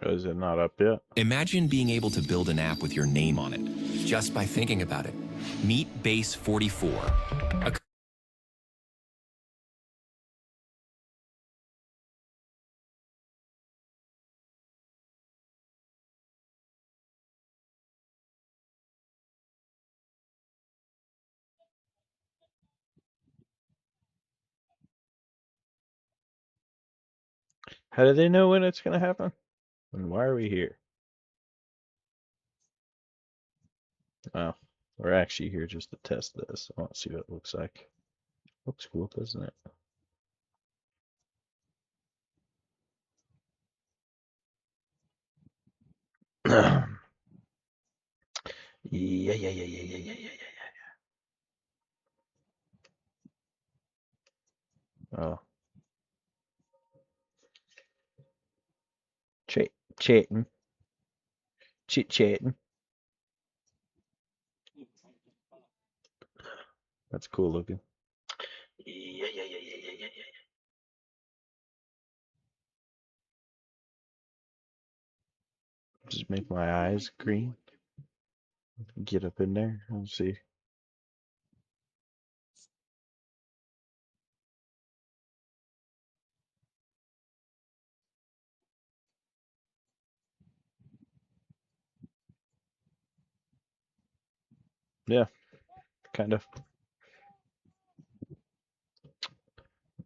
Oh, is it not up yet? Imagine being able to build an app with your name on it, just by thinking about it. Meet Base 44. How do they know when it's going to happen? And why are we here? Oh, we're actually here just to test this. I want to see what it looks like. Looks cool, doesn't it? Yeah. Oh, chatting, chit-chatting. That's cool looking. Just make my eyes green. Get up in there. Let's see. Yeah, kind of.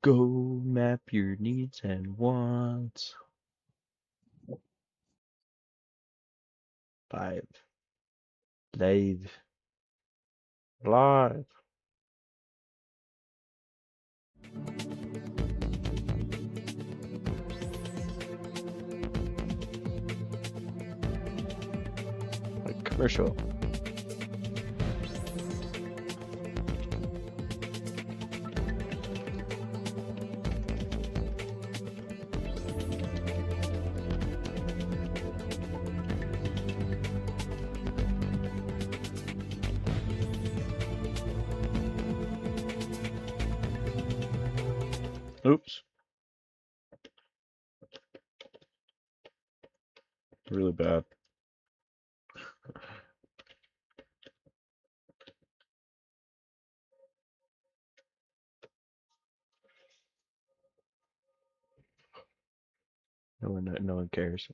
Go map your needs and wants. 5. Live. Live. Like commercial. Oops. Really bad. No one cares.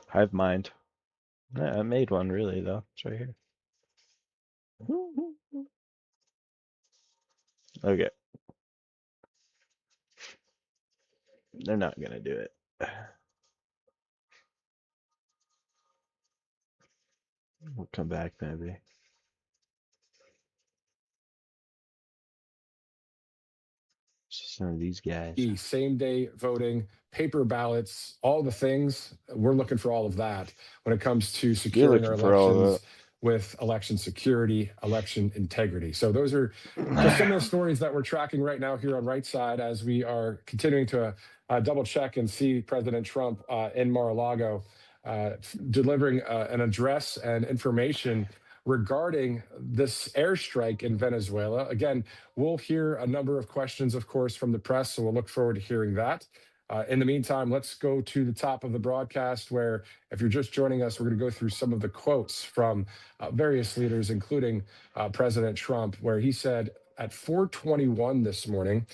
Hive mind. Yeah, I made one really though. It's right here. Okay. They're not gonna do it. We'll come back maybe. Some of these guys. Same day voting, paper ballots, all the things. We're looking for all of that when it comes to securing our elections with election security, election integrity. So those are just some of the stories that we're tracking right now here on Right Side as we are continuing to double check and see President Trump in Mar-a-Lago delivering an address and information regarding this airstrike in Venezuela. Again, we'll hear a number of questions, of course, from the press, so we'll look forward to hearing that. In the meantime, let's go to the top of the broadcast where, if you're just joining us, we're going to go through some of the quotes from various leaders, including President Trump, where he said at 4:21 this morning,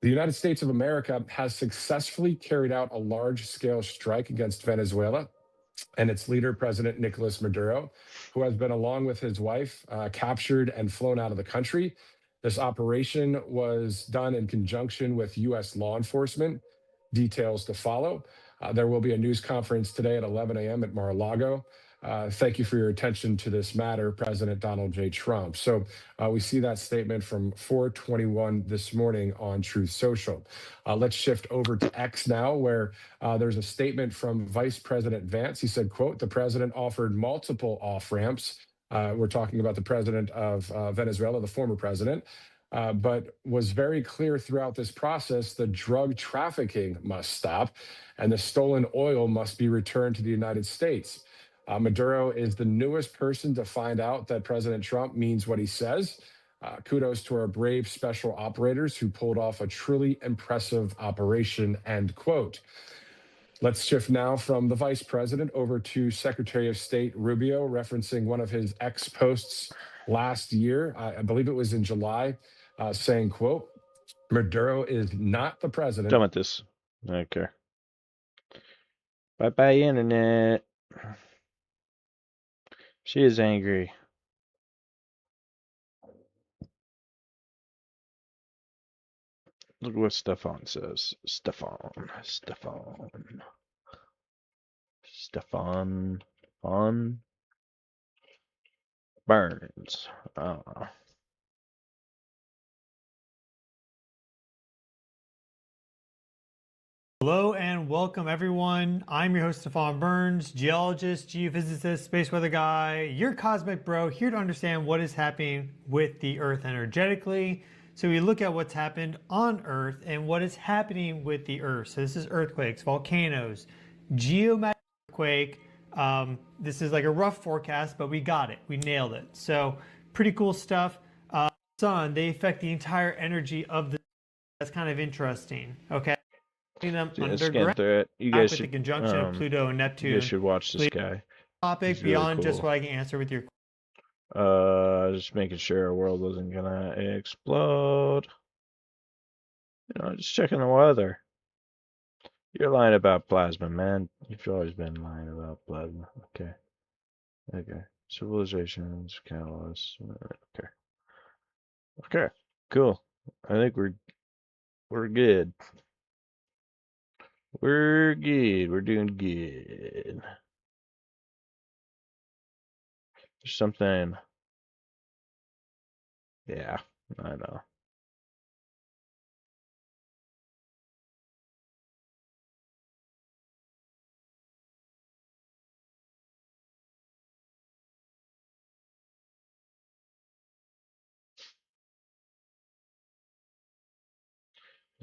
the United States of America has successfully carried out a large-scale strike against Venezuela and its leader, President Nicolas Maduro, who has been, along with his wife, captured and flown out of the country. This operation was done in conjunction with U.S. law enforcement. Details to follow. There will be a news conference today at 11 a.m. at Mar-a-Lago. Thank you for your attention to this matter, President Donald J. Trump. So we see that statement from 4:21 this morning on Truth Social. Let's shift over to X now, where there's a statement from Vice President Vance. He said, quote, the president offered multiple off-ramps. We're talking about the president of Venezuela, the former president, but was very clear throughout this process that drug trafficking must stop and the stolen oil must be returned to the United States. Maduro is the newest person to find out that President Trump means what he says. Kudos to our brave special operators who pulled off a truly impressive operation, end quote. Let's shift now from the vice president over to Secretary of State Rubio, referencing one of his X posts last year. I believe it was in July, saying, quote, Maduro is not the president. Done with this. I don't care. Bye-bye, internet. She is angry. Look what Stefan says. Stefan. Burns. I don't know. Hello and welcome everyone. I'm your host Stefan Burns, geologist, geophysicist, space weather guy, your cosmic bro, here to understand what is happening with the Earth energetically. So we look at what's happened on Earth and what is happening with the Earth. So this is earthquakes, volcanoes, geomagnetic earthquake. This is like a rough forecast, but we got it. We nailed it. So pretty cool stuff. Sun, they affect the entire energy of the. That's kind of interesting. Okay. Them scan through it. You guys should. The conjunction of Pluto and Neptune. You guys should watch this guy. Topic He's beyond really just cool. what I can answer with your. Just making sure our world isn't gonna explode. You know, just checking the weather. You're lying about plasma, man. You've always been lying about plasma. Okay. Civilizations, catalysts. Okay. Cool. I think we're good. We're good. We're doing good. There's something. Yeah, I know.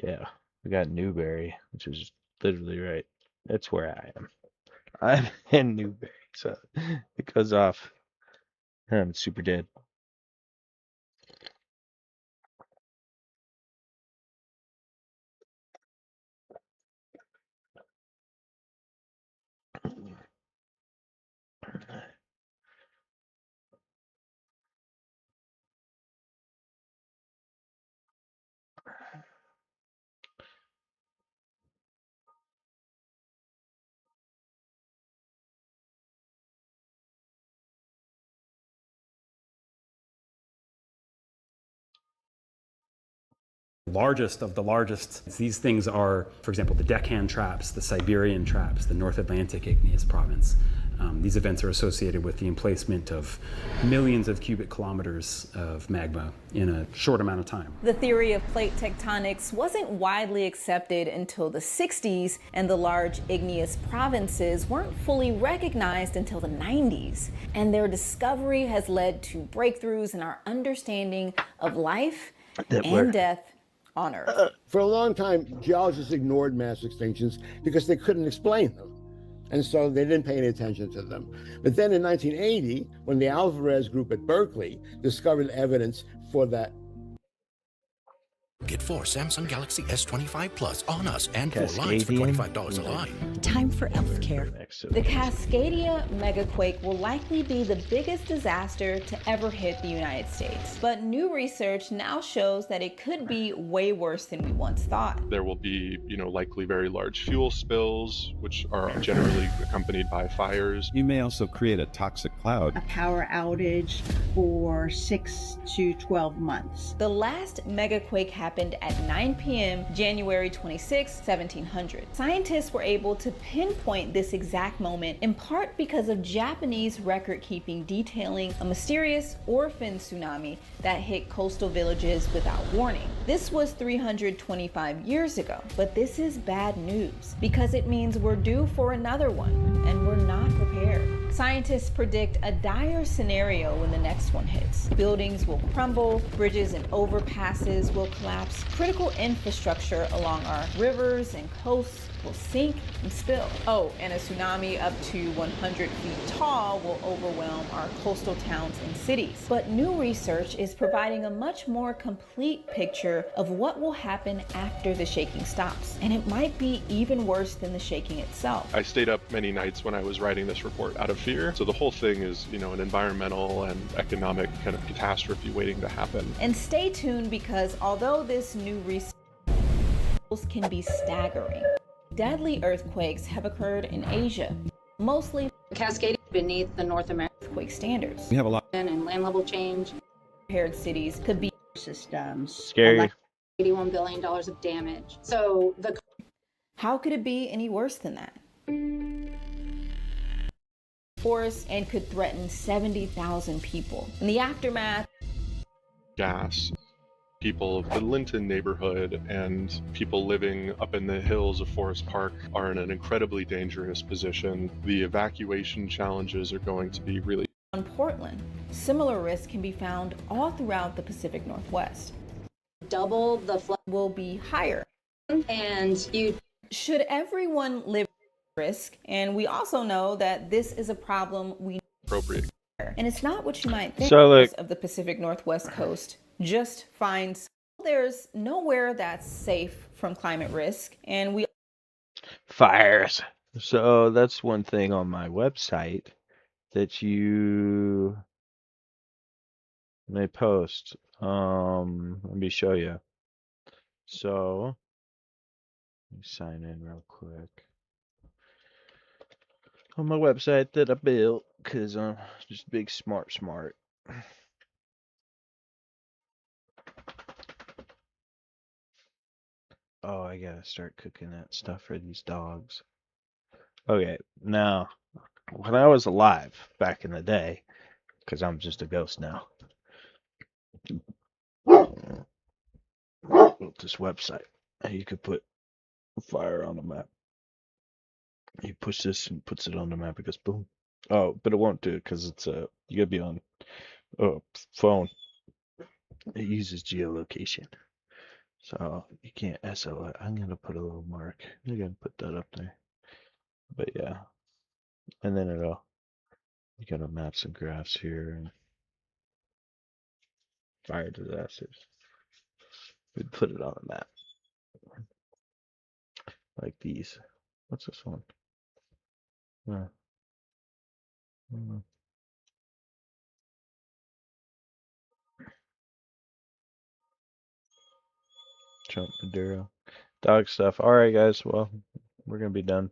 Yeah, we got Newberry, which is literally right. That's where I am. I'm in Newberry, so it goes off. I'm super dead. Largest of the largest. These things are, for example, the Deccan traps, the Siberian traps, the North Atlantic igneous province. These events are associated with the emplacement of millions of cubic kilometers of magma in a short amount of time. The theory of plate tectonics wasn't widely accepted until the 60s, and the large igneous provinces weren't fully recognized until the 90s. And their discovery has led to breakthroughs in our understanding of life and death on Earth. For a long time, geologists ignored mass extinctions because they couldn't explain them. And so they didn't pay any attention to them. But then in 1980, when the Alvarez group at Berkeley discovered evidence for that. Get 4 Samsung Galaxy S25 Plus on us and 4 lines for $25 a line. Time for elf care. The Cascadia megaquake will likely be the biggest disaster to ever hit the United States. But new research now shows that it could be way worse than we once thought. There will be, likely very large fuel spills, which are generally accompanied by fires. You may also create a toxic cloud. A power outage for 6 to 12 months. The last megaquake happened at 9 p.m. January 26, 1700. Scientists were able to pinpoint this exact moment in part because of Japanese record-keeping detailing a mysterious orphan tsunami that hit coastal villages without warning. This was 325 years ago, but this is bad news because it means we're due for another one and we're not prepared. Scientists predict a dire scenario when the next one hits. Buildings will crumble, bridges and overpasses will collapse, critical infrastructure along our rivers and coasts will sink and spill. Oh, and a tsunami up to 100 feet tall will overwhelm our coastal towns and cities. But new research is providing a much more complete picture of what will happen after the shaking stops. And it might be even worse than the shaking itself. I stayed up many nights when I was writing this report out of fear. So the whole thing is, an environmental and economic kind of catastrophe waiting to happen. And stay tuned, because although this new research can be staggering, deadly earthquakes have occurred in Asia, mostly cascading beneath the North American earthquake standards. We have a lot. And land level change. Prepared cities could be systems. Scary. $81 billion of damage. So how could it be any worse than that? Forest and could threaten 70,000 people. In the aftermath, gas. People of the Linton neighborhood and people living up in the hills of Forest Park are in an incredibly dangerous position. The evacuation challenges are going to be really on Portland. Similar risks can be found all throughout the Pacific Northwest. Double the flood will be higher. And should everyone live at risk? And we also know that this is a problem we appropriate. And it's not what you might think of the Pacific Northwest coast. Just finds there's nowhere that's safe from climate risk, and we fires. So that's one thing on my website that you may post. Let me show you. So let me sign in real quick on my website that I built, because I'm just big smart. Oh, I gotta start cooking that stuff for these dogs. Okay, now, when I was alive back in the day, because I'm just a ghost now, this website, and you could put fire on the map. You push this and puts it on the map, it goes boom. Oh, but it won't do it because it's you gotta be on phone. It uses geolocation. So you can't SO it. I'm gonna put a little mark. I'm gonna put that up there. But yeah. And then you gotta map some graphs here and fire disasters. We put it on a map. Like these. What's this one? Trump Maduro. Dog stuff. Alright guys, well, we're gonna be done.